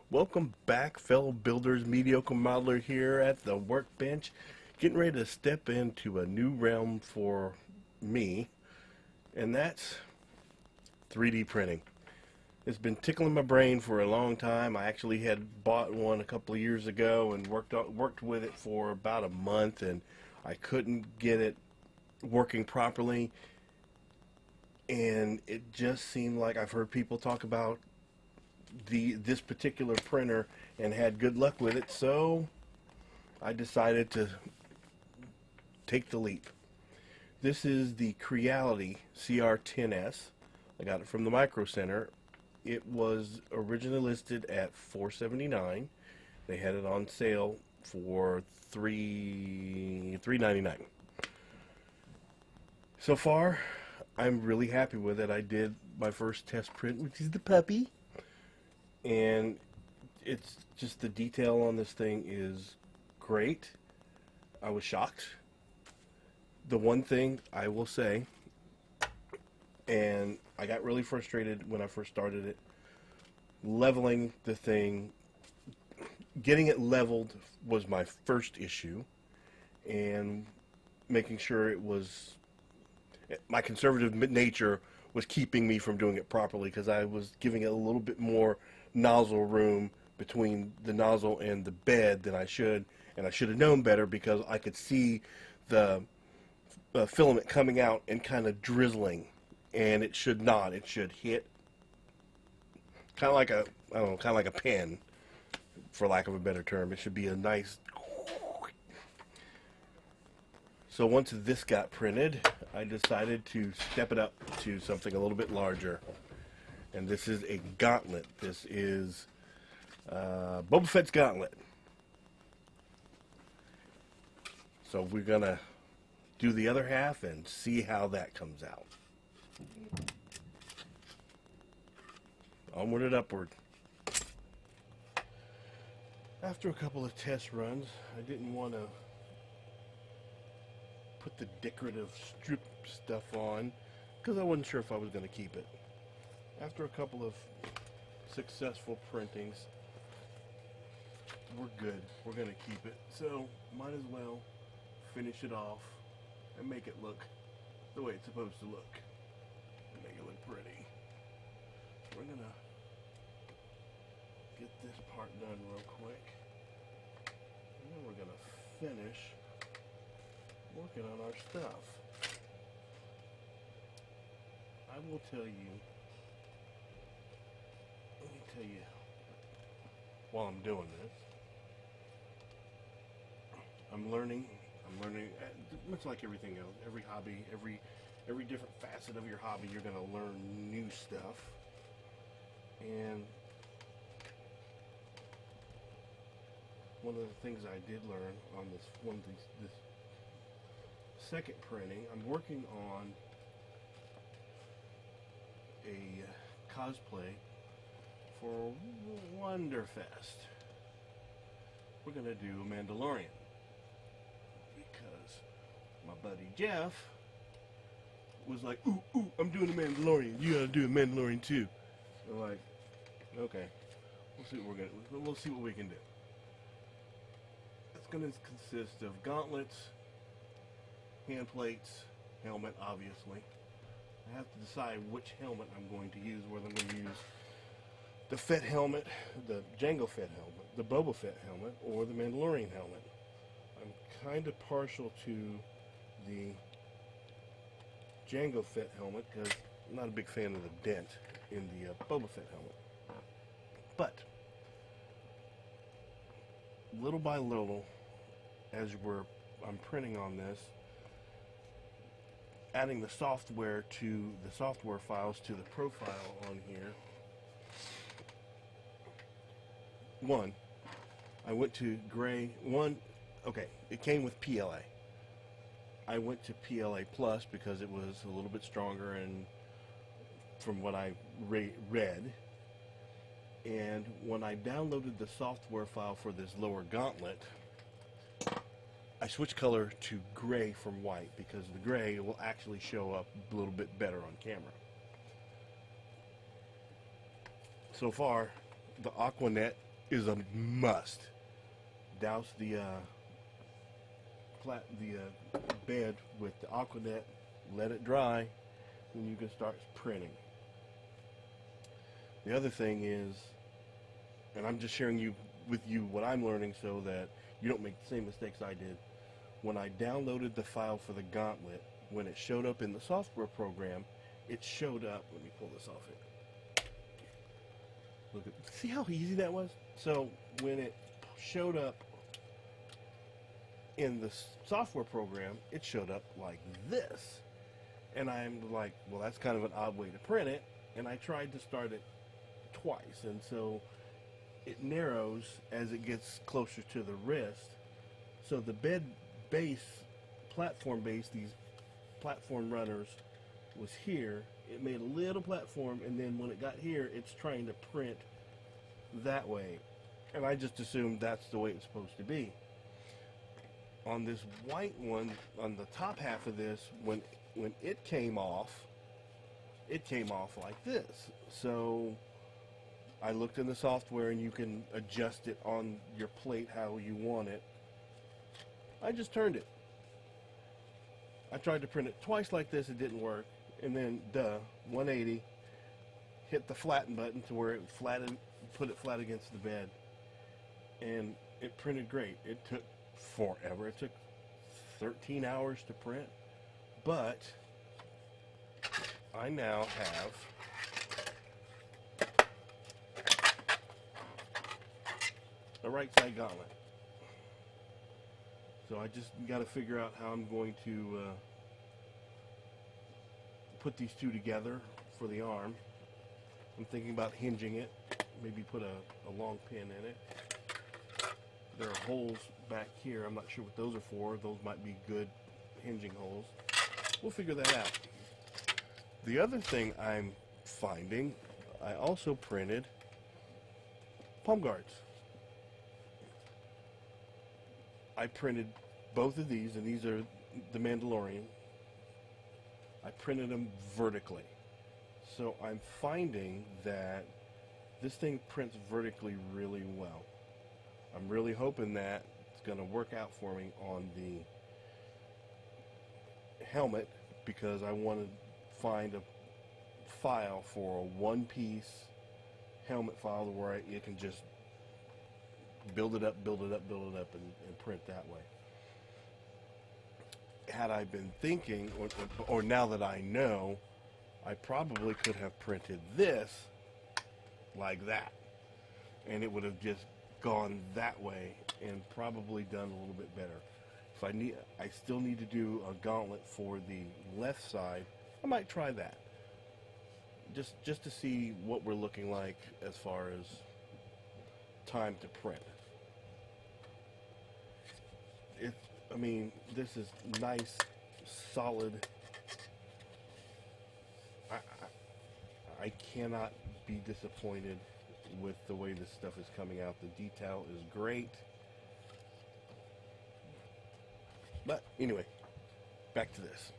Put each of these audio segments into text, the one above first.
Welcome back, fellow builders. Mediocre modeler here at the workbench, getting ready to step into a new realm for me, and that's 3D printing. It's been tickling my brain for a long time. I actually had bought one a couple of years ago and worked with it for about a month, and I couldn't get it working properly. And it just seemed like I've heard people talk about this particular printer and had good luck with it, so I decided to take the leap. This is the Creality CR-10s. I got it from the Micro Center. It was originally listed at $479. They had it on sale for $399. So far, I'm really happy with it. I did my first test print, which is the puppy, and it's just the detail on this thing is great. I was shocked. The one thing I will say, and I got really frustrated when I first started it, leveling the thing, getting it leveled was my first issue, and making sure it was, my conservative nature was keeping me from doing it properly, because I was giving it a little bit more nozzle room between the nozzle and the bed than I should, and I should have known better, because I could see the filament coming out and kind of drizzling, and it should not. It should hit kind of like a, I don't know, kind of like a pen, for lack of a better term. It should be a nice. So once this got printed, I decided to step it up to something a little bit larger. And this is a gauntlet. This is Boba Fett's gauntlet. So we're going to do the other half and see how that comes out. Onward and upward. After a couple of test runs, I didn't want to put the decorative strip stuff on because I wasn't sure if I was going to keep it. After a couple of successful printings, we're good. We're going to keep it. So might as well finish it off and make it look the way it's supposed to look. And make it look pretty. We're going to get this part done real quick. And then we're going to finish working on our stuff. I will tell you, let me tell you, while I'm doing this, I'm learning, much like everything else, every hobby, every different facet of your hobby, you're going to learn new stuff. And one of the things I did learn on this second printing, I'm working on a cosplay for Wonderfest. We're gonna do a Mandalorian because my buddy Jeff was like, "Ooh, I'm doing a Mandalorian. You gotta do a Mandalorian too." So like, okay, we'll see what we can do. It's gonna consist of gauntlets, hand plates, helmet, obviously. I have to decide which helmet I'm going to use, whether I'm going to use the Fett helmet, the Jango Fett helmet, the Boba Fett helmet, or the Mandalorian helmet. I'm kind of partial to the Jango Fett helmet because I'm not a big fan of the dent in the Boba Fett helmet. But little by little, as I'm printing on this, adding the software to the software files to the profile on here. One, I went to gray. It came with PLA. I went to PLA Plus because it was a little bit stronger, and from what I read. And when I downloaded the software file for this lower gauntlet, I switched color to gray from white because the gray will actually show up a little bit better on camera. So far, the Aquanet is a must. Douse the bed with the Aquanet, let it dry, and you can start printing. The other thing is, and I'm just sharing with you what I'm learning so that you don't make the same mistakes I did. When I downloaded the file for the gauntlet, when it showed up in the software program, it showed up. Let me pull this off here. Look at, see how easy that was? So when it showed up in the software program, it showed up like this. And I'm like, well, that's kind of an odd way to print it. And I tried to start it twice. And so it narrows as it gets closer to the wrist. So the bed base, platform base, these platform runners was here. It made a little platform, and then when it got here, it's trying to print that way. And I just assumed that's the way it's supposed to be. On this white one, on the top half of this, when it came off like this. So I looked in the software, and you can adjust it on your plate how you want it. I just turned it. I tried to print it twice like this, it didn't work. And then, 180, hit the flatten button to where it flattened, put it flat against the bed. And it printed great. It took forever. It took 13 hours to print. But I now have a right side gauntlet. So I just got to figure out how I'm going to put these two together for the arm. I'm thinking about hinging it, maybe put a long pin in it. There are holes back here. I'm not sure what those are for. Those might be good hinging holes. We'll figure that out. The other thing I'm finding, I also printed palm guards. I printed both of these, and these are the Mandalorian. I printed them vertically. So I'm finding that this thing prints vertically really well. I'm really hoping that it's going to work out for me on the helmet, because I want to find a file for a one-piece helmet file where it can just build it up, and print that way. Had I been thinking, or now that I know, I probably could have printed this like that, and it would have just gone that way and probably done a little bit better. If I still need to do a gauntlet for the left side, I might try that. Just to see what we're looking like as far as time to print. I mean, this is nice, solid. I cannot be disappointed with the way this stuff is coming out. The detail is great. But anyway, back to this.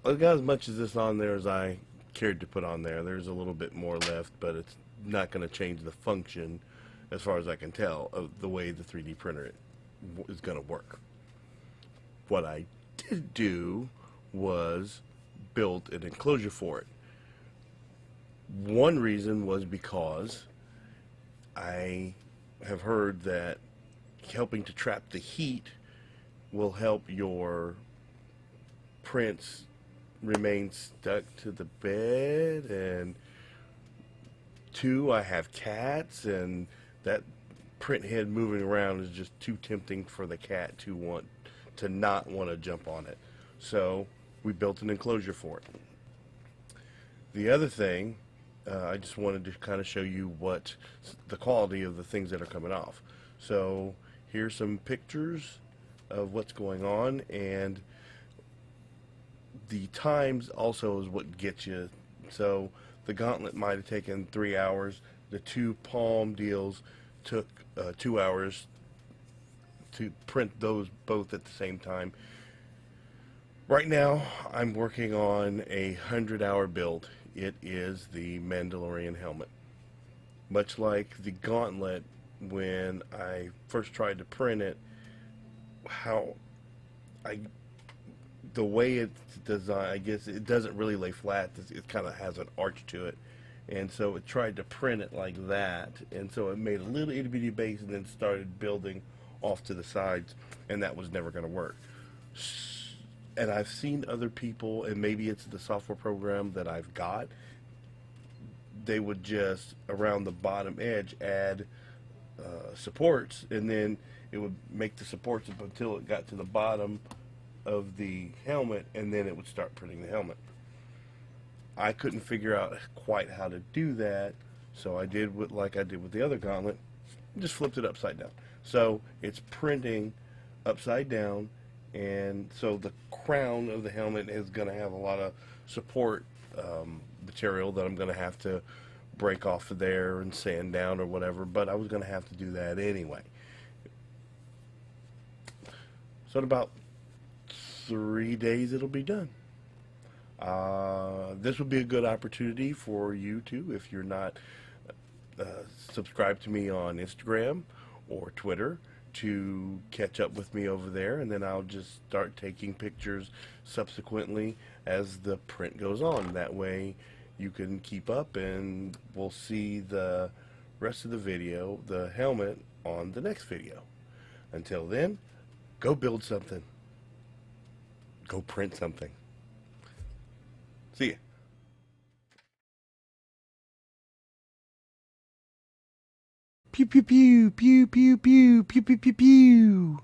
I got as much of this on there as I cared to put on there. There's a little bit more left, but it's not going to change the function, as far as I can tell, of the way the 3D printer is going to work. What I did do was build an enclosure for it. One reason was because I have heard that helping to trap the heat will help your prints remain stuck to the bed, and two, I have cats, and that print head moving around is just too tempting for the cat to not want to jump on it. So we built an enclosure for it. The other thing, I just wanted to kind of show you what the quality of the things that are coming off. So here's some pictures of what's going on, and the times also is what gets you. So the gauntlet might have taken 3 hours. The two palm deals took 2 hours to print those both at the same time. Right now, I'm working on a 100-hour build. It is the Mandalorian helmet. Much like the gauntlet, when I first tried to print it, how I the way it's designed, I guess it doesn't really lay flat. It kind of has an arch to it, and so it tried to print it like that, and so it made a little itty bitty base and then started building off to the sides, and that was never going to work. And I've seen other people, and maybe it's the software program that I've got. They would just around the bottom edge add supports, and then it would make the supports up until it got to the bottom of the helmet, and then it would start printing the helmet. I couldn't figure out quite how to do that, so I did what like I did with the other gauntlet, just flipped it upside down. So it's printing upside down, and so the crown of the helmet is going to have a lot of support material that I'm going to have to break off of there and sand down or whatever, but I was going to have to do that anyway. So in about 3 days it'll be done. This would be a good opportunity for you to, if you're not uh, subscribed to me on Instagram or Twitter, to catch up with me over there, and then I'll just start taking pictures subsequently as the print goes on. That way you can keep up, and we'll see the rest of the video, the helmet, on the next video. Until then, go build something. Go print something. See ya. Pew pew pew pew pew pew pew pew pew pew.